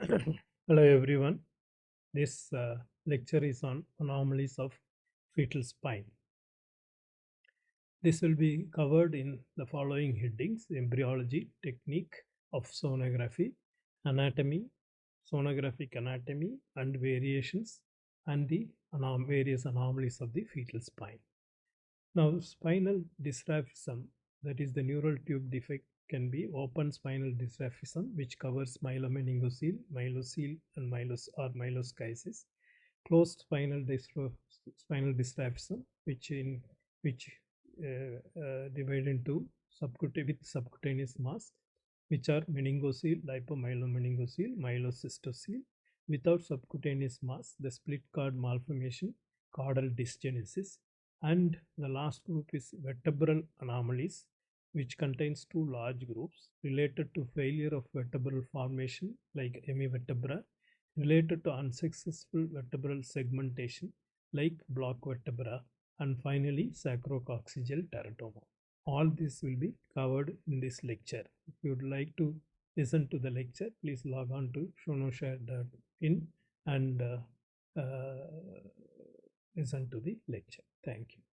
Hello everyone. This lecture is on anomalies of fetal spine. This will be covered in the following headings: embryology, technique of sonography, anatomy, sonographic anatomy and variations, and the various anomalies of the fetal spine. Now, spinal dysraphism, that is the neural tube defect, can be open spinal dysraphism, which covers myelomeningocele, myelocele, and myeloschisis. Closed spinal dysraphism, which divide into subcutaneous mass, which are meningocele, lipomyelomeningocele, myelocystocele. Without subcutaneous mass, the split cord malformation, caudal dysgenesis. And the last group is vertebral anomalies, which contains two large groups related to failure of vertebral formation like hemivertebra, related to unsuccessful vertebral segmentation like block vertebra, and finally sacrococcygeal teratoma. All this will be covered in this lecture. If you would like to listen to the lecture, please log on to shonoshare.in and listen to the lecture. Thank you.